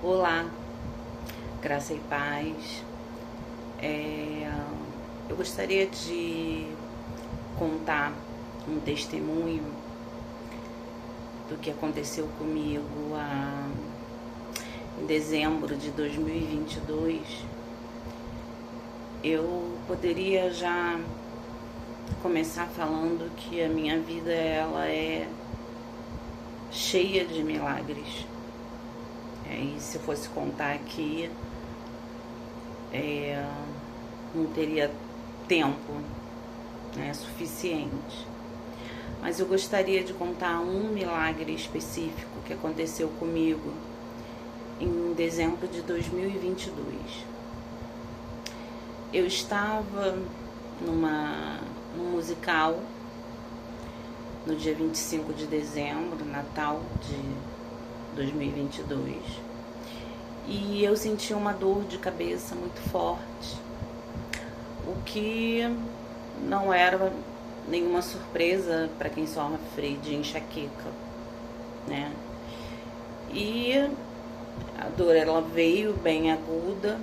Olá, graça e paz. Eu gostaria de contar um testemunho do que aconteceu comigo em dezembro de 2022. Eu poderia já começar falando que a minha vida ela é cheia de milagres. E se eu fosse contar aqui, não teria tempo, suficiente. Mas eu gostaria de contar um milagre específico que aconteceu comigo em dezembro de 2022. Eu estava num musical no dia 25 de dezembro, Natal de 2022, e eu senti uma dor de cabeça muito forte, o que não era nenhuma surpresa para quem sofre de enxaqueca, né? E a dor ela veio bem aguda,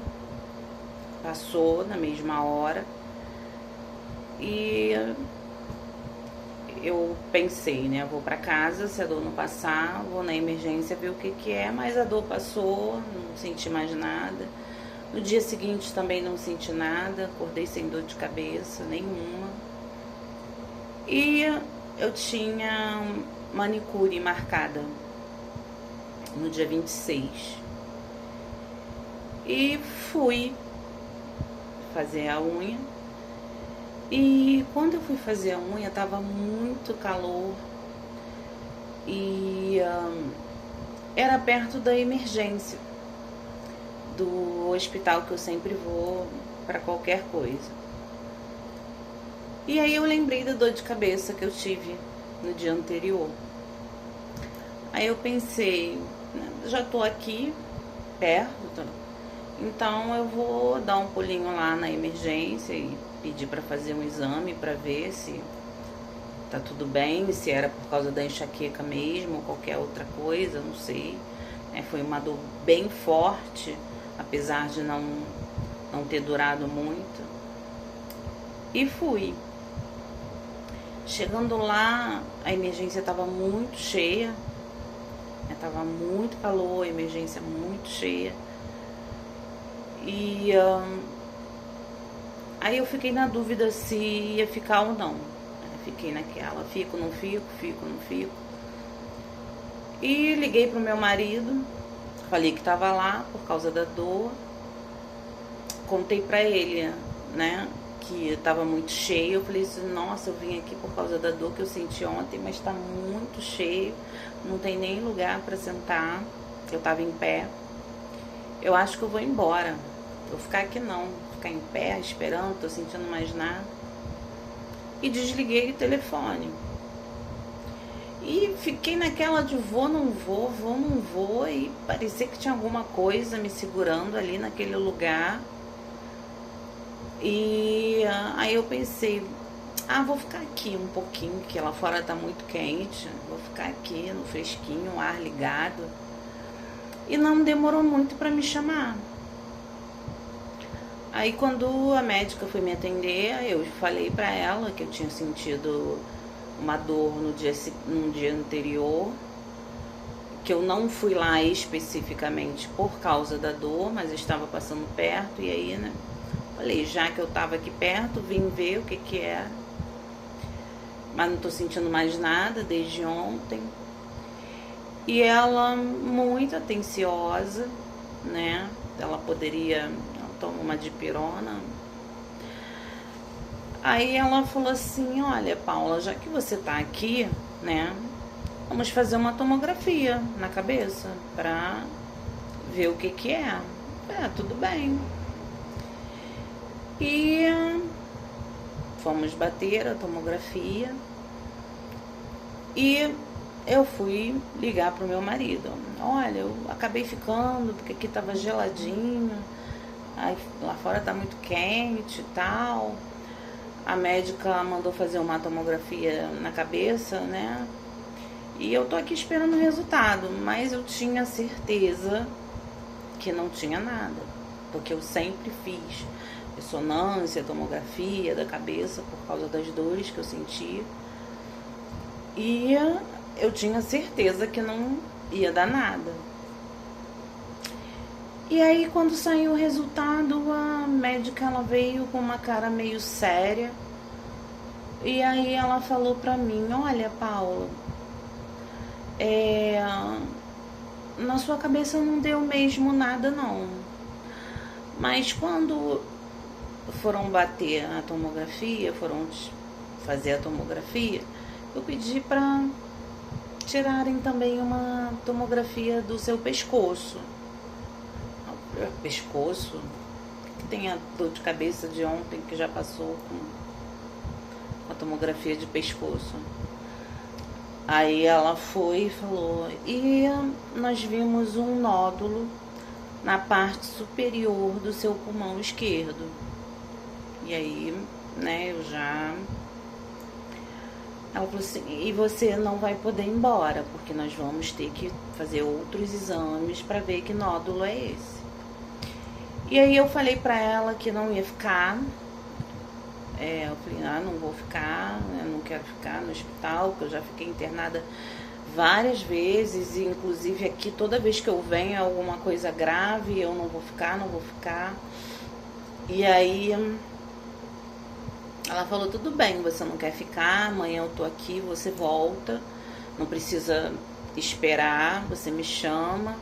passou na mesma hora, e eu pensei, né, vou para casa, se a dor não passar, vou na emergência ver o que é, mas a dor passou, não senti mais nada. No dia seguinte também não senti nada, acordei sem dor de cabeça nenhuma. E eu tinha manicure marcada no dia 26. E fui fazer a unha. E quando eu fui fazer a unha, tava muito calor e era perto da emergência do hospital que eu sempre vou para qualquer coisa. E aí eu lembrei da dor de cabeça que eu tive no dia anterior. Aí eu pensei, já tô aqui perto, então eu vou dar um pulinho lá na emergência e pedir para fazer um exame para ver se tá tudo bem, se era por causa da enxaqueca mesmo ou qualquer outra coisa, não sei. Foi uma dor bem forte, apesar de não ter durado muito. E fui. Chegando lá, a emergência estava muito cheia, tava muito calor, a emergência muito cheia. E aí eu fiquei na dúvida se ia ficar ou não. Fiquei naquela, fico, não fico, fico, não fico. E liguei pro meu marido, falei que tava lá por causa da dor. Contei pra ele, né, que tava muito cheio. Eu falei assim, nossa, eu vim aqui por causa da dor que eu senti ontem, mas tá muito cheio, não tem nem lugar pra sentar. Eu tava em pé. Eu acho que eu vou embora. Vou ficar aqui não, ficar em pé esperando, tô sentindo mais nada. E desliguei o telefone. E fiquei naquela de vou, não vou, vou, não vou. E parecia que tinha alguma coisa me segurando ali naquele lugar. E aí eu pensei, vou ficar aqui um pouquinho, que lá fora tá muito quente. Vou ficar aqui no fresquinho, o ar ligado. E não demorou muito para me chamar. Aí quando a médica foi me atender, eu falei pra ela que eu tinha sentido uma dor no dia anterior, que eu não fui lá especificamente por causa da dor, mas estava passando perto, e aí, né, falei, já que eu tava aqui perto, vim ver o que era, mas não tô sentindo mais nada desde ontem. E ela, muito atenciosa, né, ela poderia tomar uma dipirona. Aí ela falou assim, olha, Paula, já que você tá aqui, né, vamos fazer uma tomografia na cabeça pra ver o que é. Tudo bem. E fomos bater a tomografia e eu fui ligar pro meu marido. Olha, eu acabei ficando porque aqui tava geladinho, aí lá fora tá muito quente e tal. A médica mandou fazer uma tomografia na cabeça, né? E eu tô aqui esperando o resultado, mas eu tinha certeza que não tinha nada, porque eu sempre fiz ressonância, tomografia da cabeça por causa das dores que eu sentia. E eu tinha certeza que não ia dar nada. E aí, quando saiu o resultado, a médica ela veio com uma cara meio séria. E aí ela falou pra mim: olha, Paula, na sua cabeça não deu mesmo nada não. Mas quando foram bater a tomografia, foram fazer a tomografia, eu pedi pra tirarem também uma tomografia do seu pescoço. Pescoço? Que tem a dor de cabeça de ontem que já passou com a tomografia de pescoço. Aí ela foi e falou, e nós vimos um nódulo na parte superior do seu pulmão esquerdo. E aí, né, ela falou assim, e você não vai poder ir embora, porque nós vamos ter que fazer outros exames para ver que nódulo é esse. E aí eu falei pra ela que não ia ficar. Eu falei, não vou ficar, eu não quero ficar no hospital, porque eu já fiquei internada várias vezes, e inclusive aqui toda vez que eu venho é alguma coisa grave, eu não vou ficar. E aí ela falou, tudo bem, você não quer ficar, amanhã eu tô aqui, você volta, não precisa esperar, você me chama,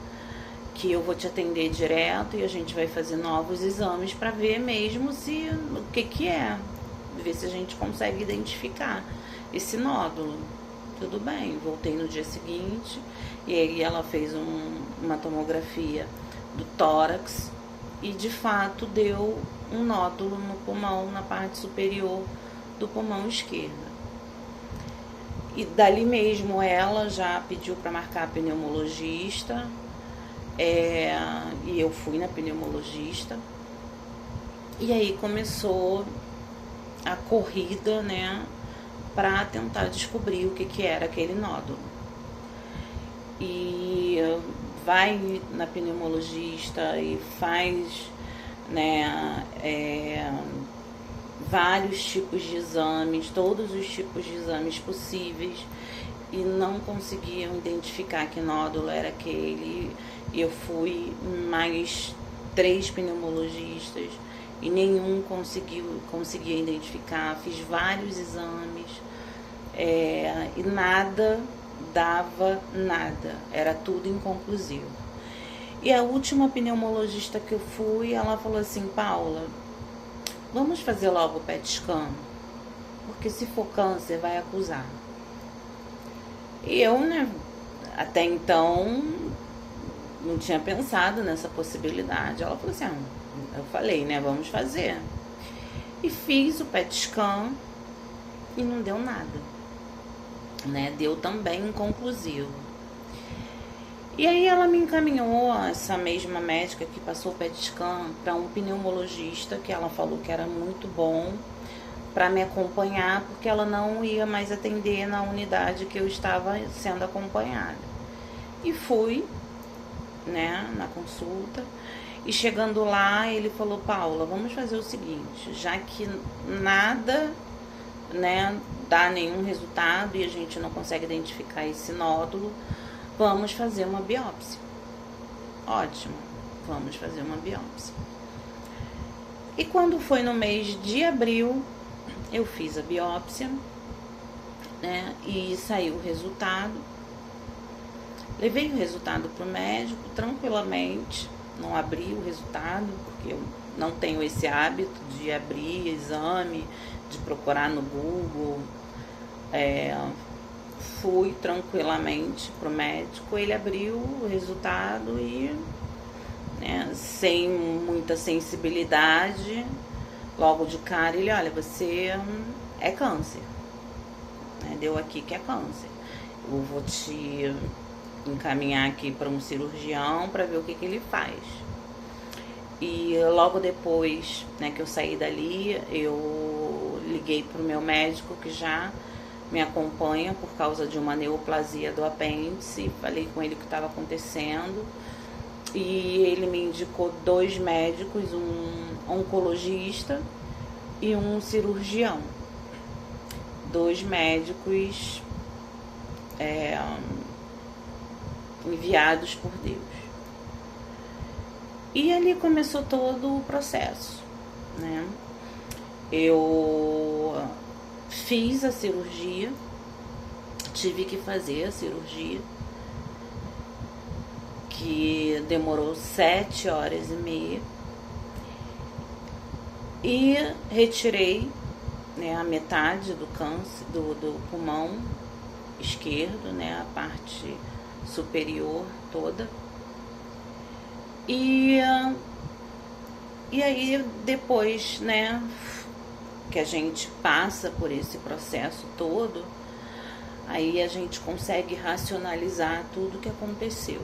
que eu vou te atender direto e a gente vai fazer novos exames para ver mesmo o que é, ver se a gente consegue identificar esse nódulo. Tudo bem, voltei no dia seguinte e aí ela fez uma tomografia do tórax e de fato deu um nódulo no pulmão, na parte superior do pulmão esquerdo. E dali mesmo ela já pediu para marcar a pneumologista. E eu fui na pneumologista e aí começou a corrida, né, para tentar descobrir o que era aquele nódulo. E vai na pneumologista e faz, né, vários tipos de exames, todos os tipos de exames possíveis, e não conseguiam identificar que nódulo era aquele. E eu fui mais 3 pneumologistas e nenhum conseguia identificar. Fiz vários exames e nada dava nada, era tudo inconclusivo. E a última pneumologista que eu fui, ela falou assim, Paula, vamos fazer logo o PET scan, porque se for câncer vai acusar. E eu, né, até então não tinha pensado nessa possibilidade. Ela falou assim, eu falei, né, vamos fazer. E fiz o PET scan e não deu nada, né, deu também inconclusivo. E aí ela me encaminhou, essa mesma médica que passou o PET scan, para um pneumologista que ela falou que era muito bom para me acompanhar, porque ela não ia mais atender na unidade que eu estava sendo acompanhada. E fui, né, na consulta, e chegando lá ele falou, Paula, vamos fazer o seguinte, já que nada, né, dá nenhum resultado e a gente não consegue identificar esse nódulo, vamos fazer uma biópsia. Ótimo, vamos fazer uma biópsia. E quando foi no mês de abril, eu fiz a biópsia, né, e saiu o resultado. Levei o resultado para o médico tranquilamente, não abri o resultado, porque eu não tenho esse hábito de abrir exame, de procurar no Google. Fui tranquilamente para o médico, ele abriu o resultado e, né, sem muita sensibilidade, logo de cara ele, olha, você é câncer, né, deu aqui que é câncer, eu vou te encaminhar aqui para um cirurgião para ver o que ele faz. E logo depois, né, que eu saí dali, eu liguei para o meu médico que já me acompanha por causa de uma neoplasia do apêndice, falei com ele o que estava acontecendo E ele me indicou 2 médicos, um oncologista e um cirurgião. 2 médicos enviados por Deus. E ali começou todo o processo, né? Eu fiz a cirurgia, tive que fazer a cirurgia, que demorou 7 horas e meia, e retirei, né, a metade do câncer do pulmão esquerdo, né, a parte superior toda. E aí depois, né, que a gente passa por esse processo todo, aí a gente consegue racionalizar tudo que aconteceu.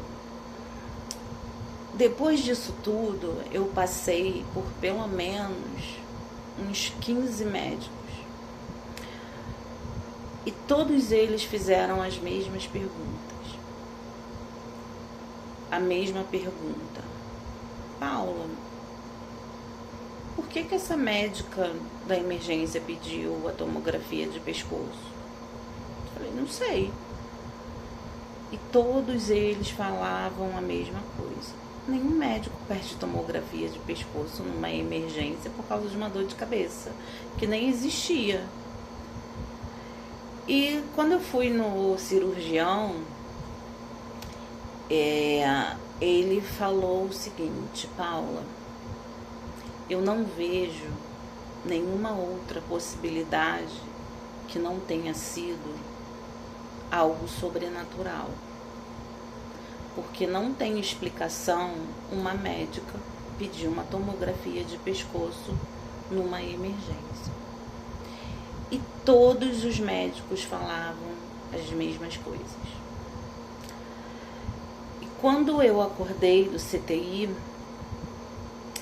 Depois disso tudo, eu passei por pelo menos uns 15 médicos. E todos eles fizeram as mesmas perguntas. A mesma pergunta: Paula, por que essa médica da emergência pediu a tomografia de pescoço? Eu falei, não sei. E todos eles falavam a mesma coisa. Nenhum médico pede tomografia de pescoço numa emergência por causa de uma dor de cabeça, que nem existia. E quando eu fui no cirurgião, ele falou o seguinte: Paula, eu não vejo nenhuma outra possibilidade que não tenha sido algo sobrenatural. Porque não tem explicação uma médica pedir uma tomografia de pescoço numa emergência. E todos os médicos falavam as mesmas coisas. E quando eu acordei do CTI,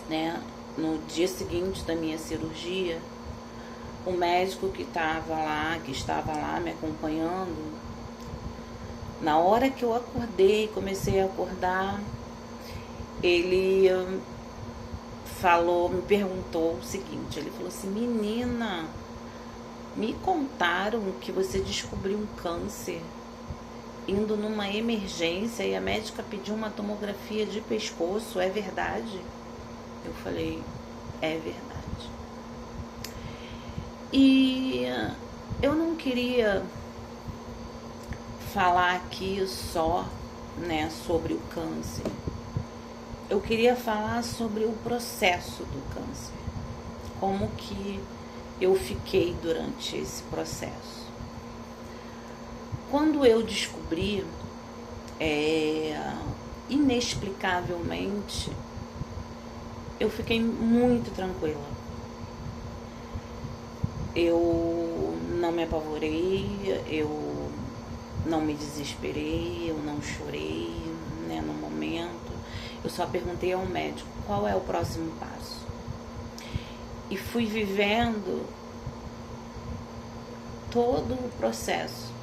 né, no dia seguinte da minha cirurgia, o médico que estava lá me acompanhando, na hora que eu acordei, comecei a acordar, ele me perguntou o seguinte, ele falou assim: menina, me contaram que você descobriu um câncer indo numa emergência e a médica pediu uma tomografia de pescoço, é verdade? Eu falei, é verdade. E eu não queria falar aqui só, né, sobre o câncer. Eu queria falar sobre o processo do câncer, como que eu fiquei durante esse processo. Quando eu descobri, inexplicavelmente, eu fiquei muito tranquila. Eu não me apavorei, eu não me desesperei, eu não chorei, né, no momento. Eu só perguntei ao médico qual é o próximo passo. E fui vivendo todo o processo.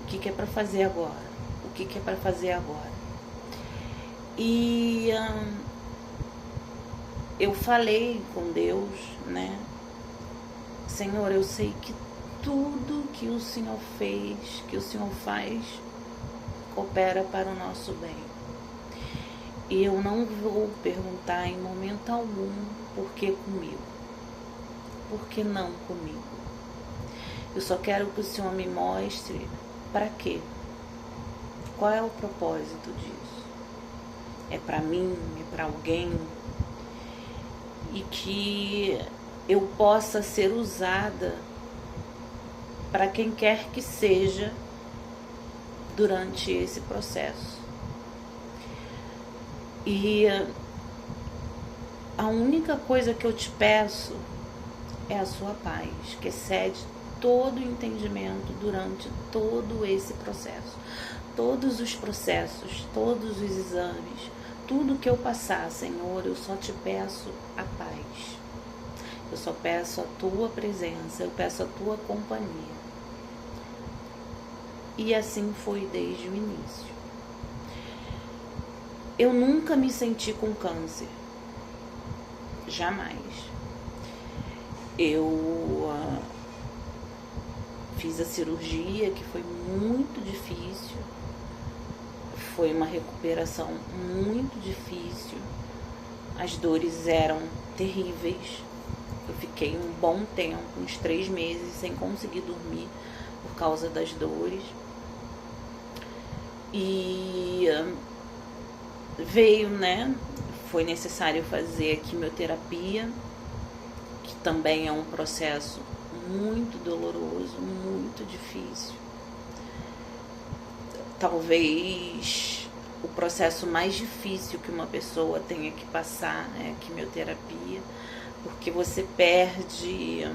O que é para fazer agora? O que é para fazer agora? E eu falei com Deus, né? Senhor, eu sei que tudo que o Senhor fez, que o Senhor faz, coopera para o nosso bem. E eu não vou perguntar em momento algum por que comigo. Por que não comigo? Eu só quero que o Senhor me mostre para quê. Qual é o propósito disso? É para mim? É para alguém? E que eu possa ser usada para quem quer que seja durante esse processo. E a única coisa que eu te peço é a sua paz, que excede todo o entendimento durante todo esse processo. Todos os processos, todos os exames, tudo que eu passar, Senhor, eu só te peço a paz. Eu só peço a tua presença, eu peço a tua companhia. E assim foi desde o início. Eu nunca me senti com câncer. Jamais. Eu fiz a cirurgia, que foi muito difícil. Foi uma recuperação muito difícil. As dores eram terríveis. Eu fiquei um bom tempo, uns 3 meses, sem conseguir dormir por causa das dores. E veio, né? Foi necessário fazer a quimioterapia, que também é um processo muito doloroso, muito difícil. Talvez o processo mais difícil que uma pessoa tenha que passar é a quimioterapia, porque você perde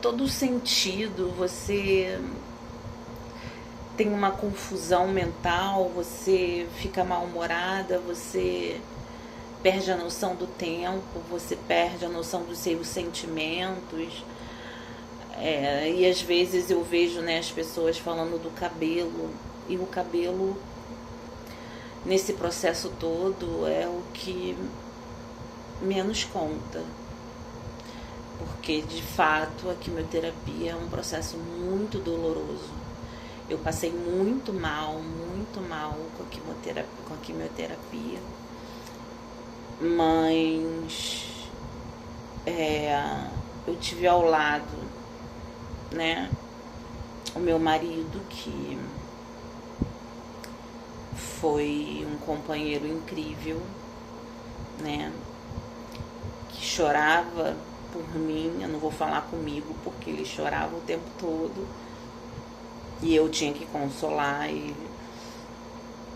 todo o sentido, você tem uma confusão mental, você fica mal-humorada, você perde a noção do tempo, você perde a noção dos seus sentimentos. E às vezes eu vejo, né, as pessoas falando do cabelo, e o cabelo nesse processo todo é o que menos conta, porque de fato a quimioterapia é um processo muito doloroso. Eu passei muito mal com a quimioterapia, mas eu tive ao lado, né, o meu marido, que foi um companheiro incrível, né, que chorava por mim. Eu não vou falar comigo porque ele chorava o tempo todo e eu tinha que consolar ele.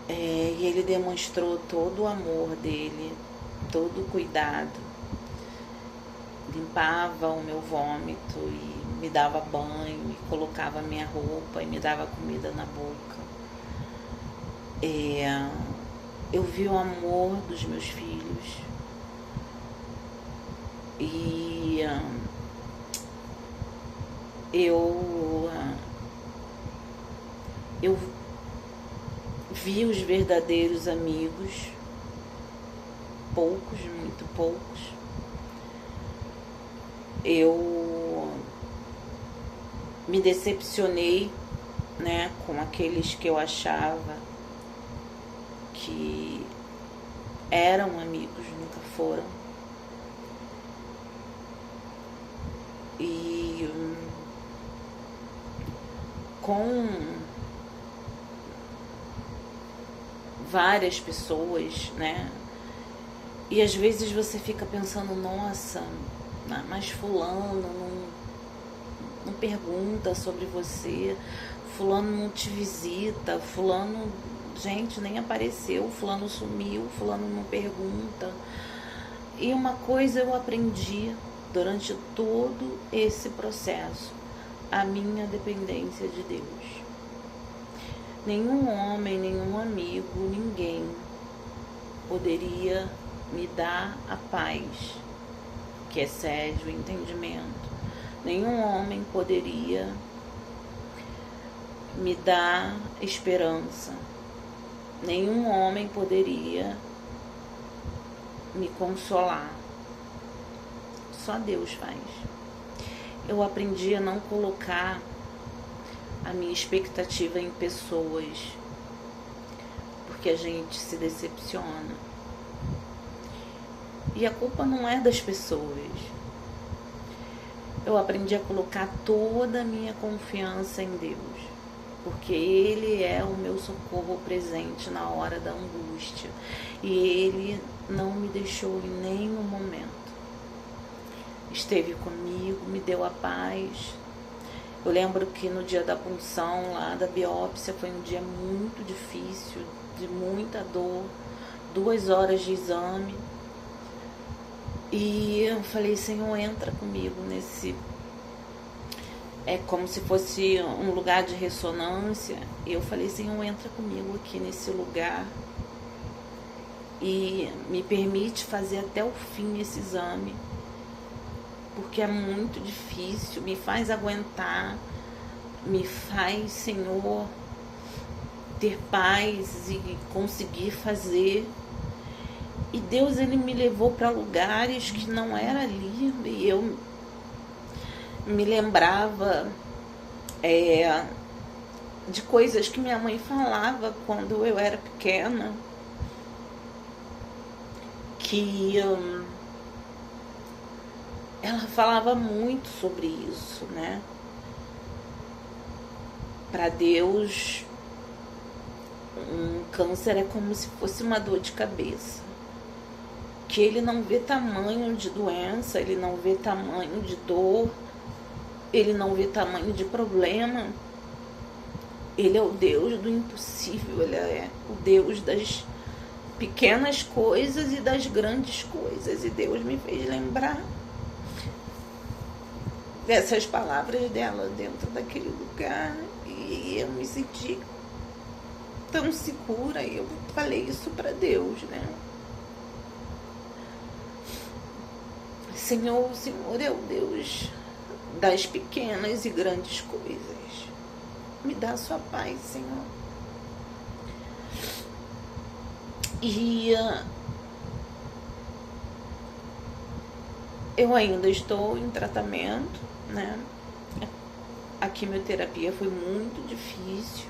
E ele demonstrou todo o amor dele, todo o cuidado. Limpava o meu vômito e me dava banho, e colocava minha roupa e me dava comida na boca. Eu vi o amor dos meus filhos e eu vi os verdadeiros amigos, poucos, muito poucos. Eu me decepcionei, né, com aqueles que eu achava que eram amigos, nunca foram. E com várias pessoas, né? E às vezes você fica pensando, nossa, mas fulano não pergunta sobre você, fulano não te visita, fulano, gente, nem apareceu, fulano sumiu, fulano não pergunta. E uma coisa eu aprendi durante todo esse processo: a minha dependência de Deus. Nenhum homem, nenhum amigo, ninguém poderia me dar a paz que excede o entendimento. Nenhum homem poderia me dar esperança. Nenhum homem poderia me consolar. Só Deus faz. Eu aprendi a não colocar a minha expectativa em pessoas, porque a gente se decepciona. E a culpa não é das pessoas. Eu aprendi a colocar toda a minha confiança em Deus, porque Ele é o meu socorro presente na hora da angústia. E Ele não me deixou em nenhum momento. Esteve comigo, me deu a paz. Eu lembro que no dia da punção, lá da biópsia, foi um dia muito difícil, de muita dor, 2 horas de exame. E eu falei, Senhor, entra comigo nesse... É como se fosse um lugar de ressonância. E eu falei, Senhor, entra comigo aqui nesse lugar e me permite fazer até o fim esse exame. porque é muito difícil, me faz aguentar, me faz, Senhor, ter paz e conseguir fazer. E Deus, Ele me levou para lugares que não era ali, e eu me lembrava de coisas que minha mãe falava quando eu era pequena, que ela falava muito sobre isso, né? Para Deus, um câncer é como se fosse uma dor de cabeça, que Ele não vê tamanho de doença, Ele não vê tamanho de dor, Ele não vê tamanho de problema. Ele é o Deus do impossível, Ele é o Deus das pequenas coisas e das grandes coisas. E Deus me fez lembrar dessas palavras dela dentro daquele lugar, e eu me senti tão segura, e eu falei isso para Deus, né? Senhor, o Senhor é o Deus das pequenas e grandes coisas. Me dá a sua paz, Senhor. E eu ainda estou em tratamento, né? A quimioterapia foi muito difícil.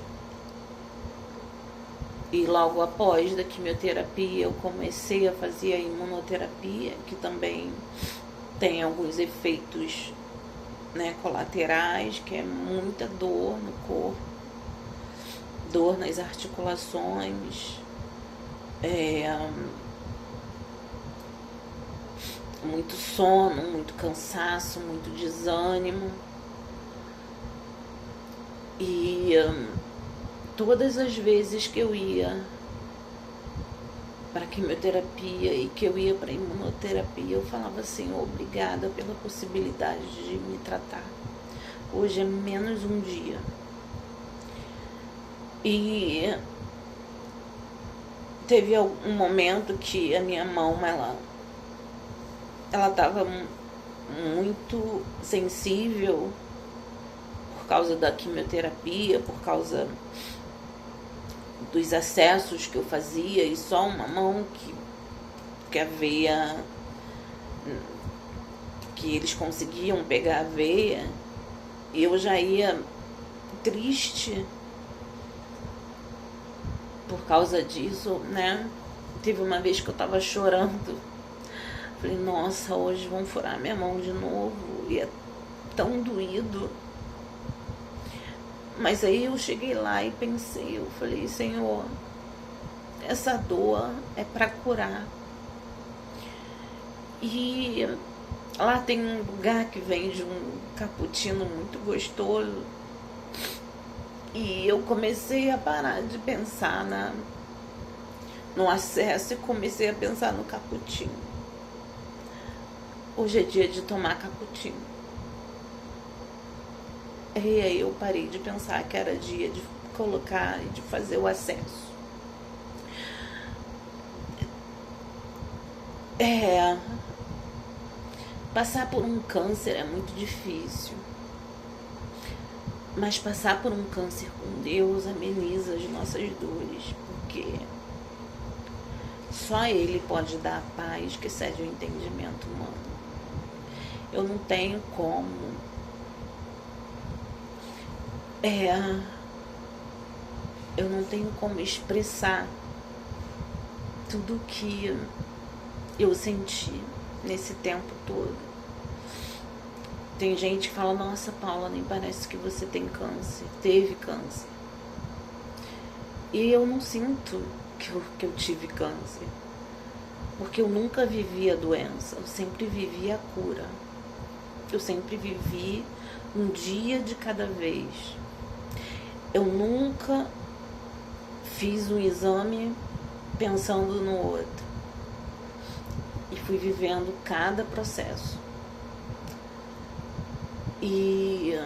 E logo após da quimioterapia eu comecei a fazer a imunoterapia, que também tem alguns efeitos, né, colaterais, que é muita dor no corpo, dor nas articulações, muito sono, muito cansaço, muito desânimo. E todas as vezes que eu ia para a quimioterapia e que eu ia para a imunoterapia, eu falava assim: obrigada pela possibilidade de me tratar. Hoje é menos um dia. E teve um momento que a minha mão, ela estava muito sensível por causa da quimioterapia, por causa dos acessos que eu fazia, e só uma mão que a veia, que eles conseguiam pegar a veia, e eu já ia triste por causa disso, né? Teve uma vez que eu tava chorando, falei: nossa, hoje vão furar minha mão de novo, e é tão doído. Mas aí eu cheguei lá e pensei, eu falei: Senhor, essa dor é para curar. E lá tem um lugar que vende um cappuccino muito gostoso, e eu comecei a parar de pensar no acesso e comecei a pensar no cappuccino. Hoje é dia de tomar cappuccino. E aí eu parei de pensar que era dia de colocar e de fazer o acesso. Passar por um câncer é muito difícil. Mas passar por um câncer com Deus ameniza as nossas dores, porque só Ele pode dar a paz que excede o entendimento humano. Eu não tenho como eu não tenho como expressar tudo que eu senti nesse tempo todo. Tem gente que fala: nossa, Paula, nem parece que você tem câncer, teve câncer. E eu não sinto que eu tive câncer, porque eu nunca vivi a doença, eu sempre vivi a cura. Eu sempre vivi um dia de cada vez. Eu nunca fiz um exame pensando no outro. E fui vivendo cada processo. E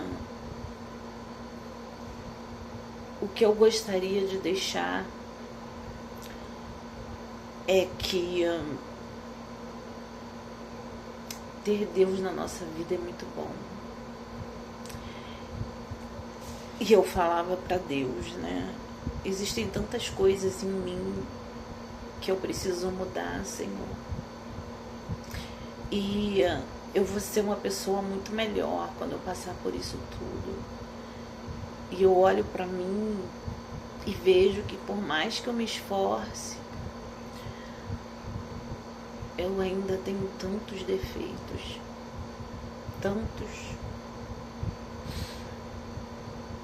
o que eu gostaria de deixar é que ter Deus na nossa vida é muito bom. E eu falava para Deus, né? Existem tantas coisas em mim que eu preciso mudar, Senhor. E eu vou ser uma pessoa muito melhor quando eu passar por isso tudo. E eu olho para mim e vejo que por mais que eu me esforce, eu ainda tenho tantos defeitos. Tantos.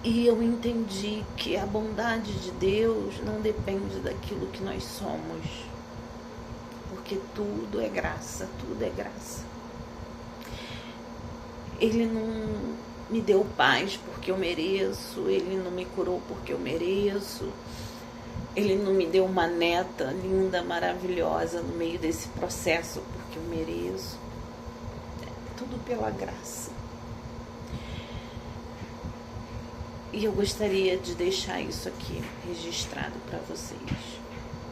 E eu entendi que a bondade de Deus não depende daquilo que nós somos. Porque tudo é graça, tudo é graça. Ele não me deu paz porque eu mereço, Ele não me curou porque eu mereço, Ele não me deu uma neta linda, maravilhosa no meio desse processo porque eu mereço. É tudo pela graça. E eu gostaria de deixar isso aqui registrado para vocês.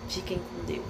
Fiquem com Deus.